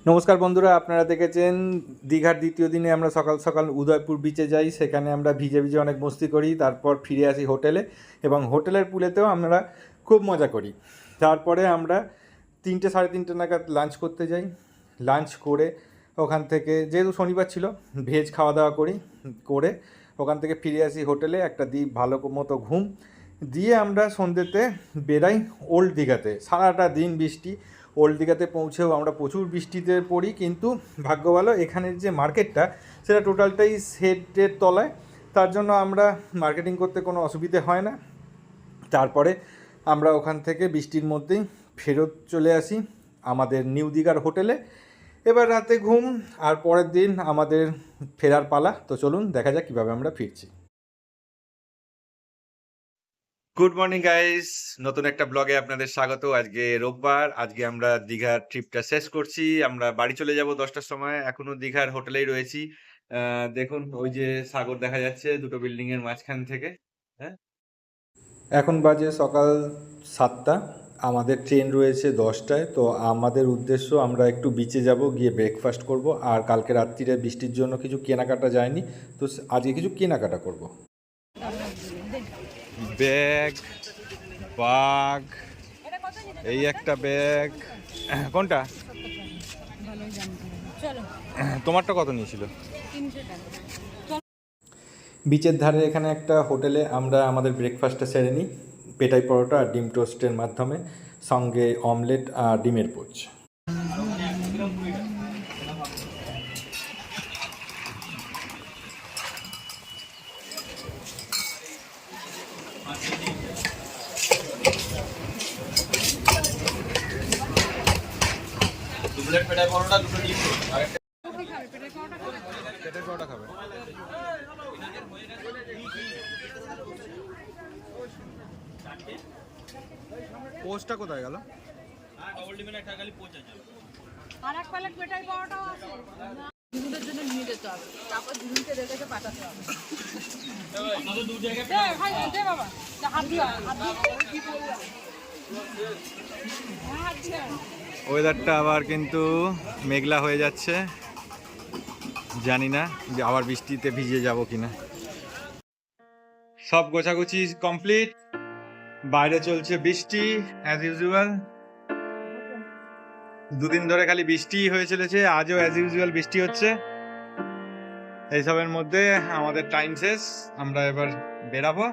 নমস্কার বন্ধুরা, আপনারা দেখেছেন দীঘার দ্বিতীয় দিনে আমরা সকাল সকাল উদয়পুর বিচে যাই। সেখানে আমরা ভিজে ভিজে অনেক মস্তি করি, তারপর ফিরে আসি হোটেলে এবং হোটেলের পুলেতেও আমরা খুব মজা করি। তারপরে আমরা 3টে সাড়ে 3টে নাগাদ লাঞ্চ করতে যাই। লাঞ্চ করে ওখান থেকে, যেহেতু শনিবার ছিল, ভেজ খাওয়া দাওয়া করে ওখান থেকে ফিরে আসি হোটেলে। একটা ভালো মতো ঘুম দিয়ে আমরা সন্ধ্যেতে বেরাই ওল্ড দীঘাতে। সারাটা দিন বৃষ্টি। ওল্ড দীঘাতে পৌঁছেও আমরা প্রচুর বৃষ্টিতে পড়ি, কিন্তু ভাগ্য ভালো এখানের যে মার্কেটটা সেটা টোটালটাই শেডের তলায়, তার জন্য আমরা মার্কেটিং করতে কোনো অসুবিধে হয় না। তারপরে আমরা ওখান থেকে বৃষ্টির মধ্যেই ফেরত চলে আসি আমাদের নিউ দীঘার হোটেলে। এবার রাতে ঘুম, আর পরের দিন আমাদের ফেরার পালা। তো চলুন দেখা যাক কীভাবে আমরা ফিরছি। গুড মর্নিং গাইস, নতুন একটা ব্লগে আপনাদের স্বাগত। আজকে রোববার, আজকে আমরা দীঘার ট্রিপটা শেষ করছি। আমরা বাড়ি চলে যাব 10টার সময়। এখনো দীঘার হোটেলেই রয়েছি। দেখুন ওই যে সাগর দেখা যাচ্ছে দুটো বিল্ডিং এর মাঝখান থেকে। হ্যাঁ, এখন বাজে সকাল 7টা। আমাদের ট্রেন রয়েছে 10টায়। তো আমাদের উদ্দেশ্য, আমরা একটু বিচে যাব, গিয়ে ব্রেকফাস্ট করব। আর কালকে রাত্রিরে বৃষ্টির জন্য কিছু কেনাকাটা যায়নি, তো আজকে কিছু কেনাকাটা করব। ব্যাগ, বাগ, এই একটা ব্যাগ। কোনটা? তোমারটা কত নিয়েছিল? বিচের ধারে এখানে একটা হোটেলে আমরা আমাদের ব্রেকফাস্টটা সেরে নিই, পেটাই পরোটা আর ডিম টোস্টের মাধ্যমে, সঙ্গে অমলেট আর ডিমের পোচ। পেটাই পরোটা দুটো ডিম, পেটাই পরোটা খাবে। পোস্টটা কোথায় গেল? আর এক প্যাকেট পেটাই পাওয়াটাও আছে। দুধের জন্য নিয়ে যেতে হবে, তারপর দুধকে রেখে পাঠাতে হবে। আমাদের দু জায়গায় দে ভাই, দে বাবা, হাত দিয়া কি বললা? ওয়েদারটা আবার কিন্তু মেঘলা হয়ে যাচ্ছে, জানি না আবার বৃষ্টিতে ভিজে যাব কিনা। সব গোছাগুছি কমপ্লিট, বাইরে চলছে বৃষ্টি অ্যাজ ইউজুয়াল। দুদিন ধরে খালি বৃষ্টি হয়ে চলেছে, আজও অ্যাজ ইউজুয়াল বৃষ্টি হচ্ছে। এইসবের মধ্যে আমাদের টাইম শেষ, আমরা এবার বেরাবো।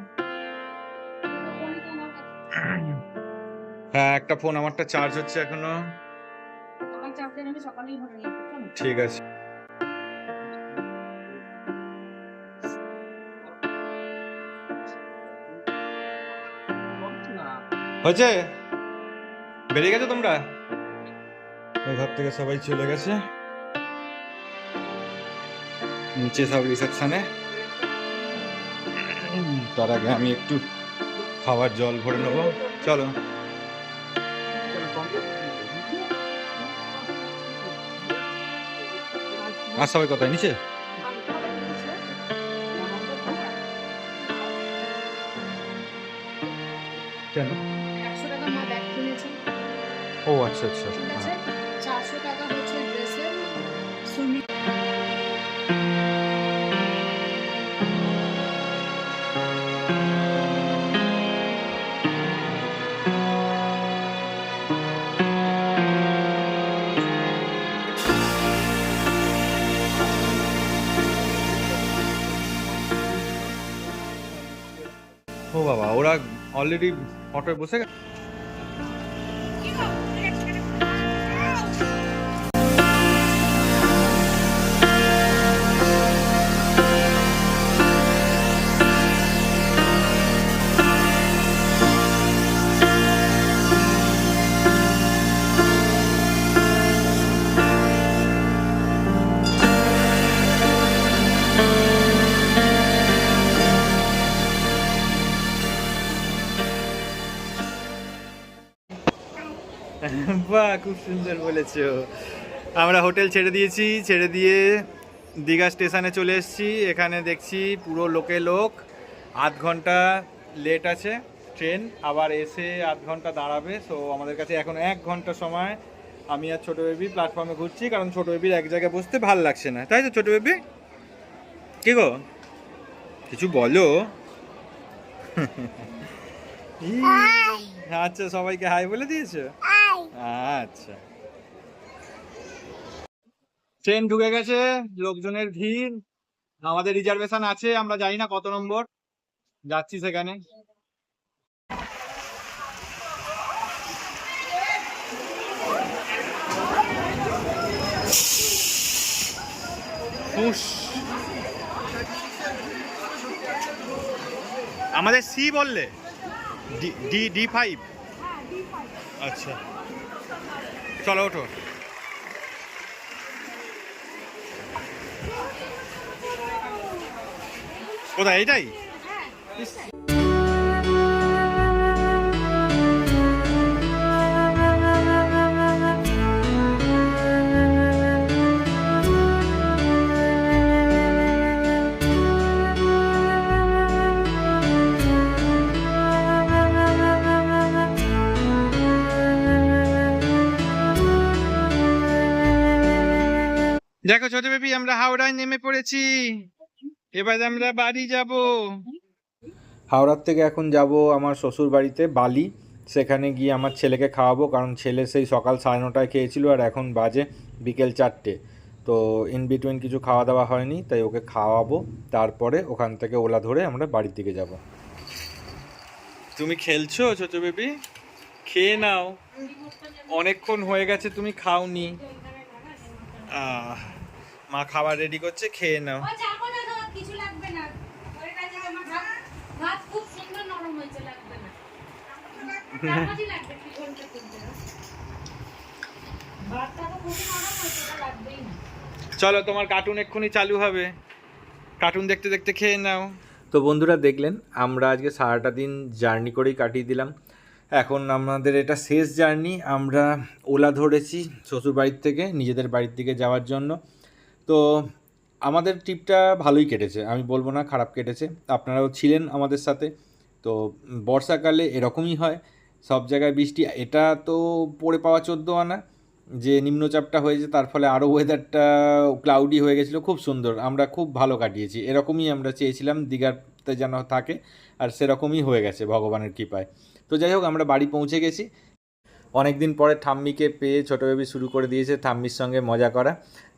হ্যাঁ, একটা ফোন আমারটা চার্জ হচ্ছে এখনো। ঠিক আছে। হয়েছে? বেরিয়ে গেছো তোমরা? ঘর থেকে সবাই চলে গেছে, নিচে সব রিসেপশনে। তার আগে আমি একটু খাবার জল ভরে নেবো। চলো। আর সবাই কোথায়? নিচে? কেন? 100 টাকা মা ব্যাগ কিনেছে। ও আচ্ছা আচ্ছা। 400 টাকা হচ্ছে ড্রেসের। সুমি ও বাবা, ওরা অলরেডি অটোয় বসে গেছে। বাহ, খুব সুন্দর বলেছো। আমরা হোটেল ছেড়ে দিয়েছি, ছেড়ে দিয়ে দীঘা স্টেশনে চলে এসেছি। এখানে দেখছি পুরো লোকে লোক। আধ ঘন্টা লেট আছে ট্রেন, আবার এসে আধ ঘন্টা দাঁড়াবে। সো আমাদের কাছে এখন 1 ঘন্টা সময়। আমি আর ছোট বেবি প্ল্যাটফর্মে ঘুরছি, কারণ ছোট বেবির এক জায়গায় বসতে ভাল লাগছে না, তাই তো ছোট বেবি? কি গো, কিছু বলো। আচ্ছা, সবাইকে হাই বলে দিয়েছো? আচ্ছা, ট্রেন ঢুকে গেছে, লোকজনের ভিড়, আমাদের রিজার্ভেশন আছে, আমরা জানি না কত নম্বর, যাচ্ছি সেখানে। আমাদের সি বললে, D5। আচ্ছা, চলো ওঠো। কোথায়, এইটাই? দেখো ছোট বেবি, আমরা হাওড়ায় নেমে পড়েছি, এবার আমরা বাড়ি যাব। হাওড়ার থেকে এখন যাব আমার শ্বশুর বাড়িতে বালি, সেখানে গিয়ে আমার ছেলেকে খাওয়াবো, কারণ ছেলে সেই সকাল 9:30টায় খেয়েছিল আর এখন বাজে বিকেল 4টে। তো ইন বিটুইন কিছু খাওয়া দাওয়া হয়নি, তাই ওকে খাওয়াবো, তারপরে ওখান থেকে ওলা ধরে আমরা বাড়ির দিকে যাব। তুমি খেলছো ছোট বেবি? খেয়ে নাও, অনেকক্ষণ হয়ে গেছে তুমি খাওনি। মা খাবার রেডি করছে, খেয়ে নাও। কিছু লাগবে না, ভাত খুব সুন্দর নরম হয়েছে, লাগবে না। চলো, তোমার কার্টুন এক্ষুনি চালু হবে, কার্টুন দেখতে দেখতে খেয়ে নাও। তো বন্ধুরা, দেখলেন আমরা আজকে সারাটা দিন জার্নি করেই কাটিয়ে দিলাম। এখন আমাদের এটা শেষ জার্নি, আমরা ওলা ধরেছি শ্বশুর বাড়ির থেকে নিজেদের বাড়ির দিকে যাওয়ার জন্য। তো আমাদের ট্রিপটা ভালোই কেটেছে, আমি বলবো না খারাপ কেটেছে, আপনারাও ছিলেন আমাদের সাথে। তো বর্ষাকালে এরকমই হয়, সব জায়গায় বৃষ্টি, এটা তো পড়ে পাওয়া 14 আনা, যে নিম্নচাপটা হয়েছে তার ফলে আরও ওয়েদারটা ক্লাউডি হয়ে গেছিলো, খুব সুন্দর, আমরা খুব ভালো কাটিয়েছি। এরকমই আমরা চেয়েছিলাম দীঘাতে যেন থাকে, আর সেরকমই হয়ে গেছে ভগবানের কৃপায়। তো যাই হোক, আমরা বাড়ি পৌঁছে গেছি। অনেক দিন পরে ঠাম্মিকে পেয়ে ছোটো বেবি শুরু করে দিয়েছে ঠাম্মির সঙ্গে মজা করা।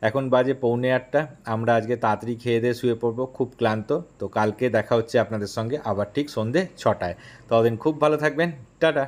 এখন বাজে 7:45, আমরা আজকে তাড়াতাড়ি খেয়ে দিয়ে শুয়ে পড়বো, খুব ক্লান্ত। তো কালকে দেখা হচ্ছে আপনাদের সঙ্গে আবার ঠিক সন্ধে 6টায়। ততদিন খুব ভালো থাকবেন, টাটা।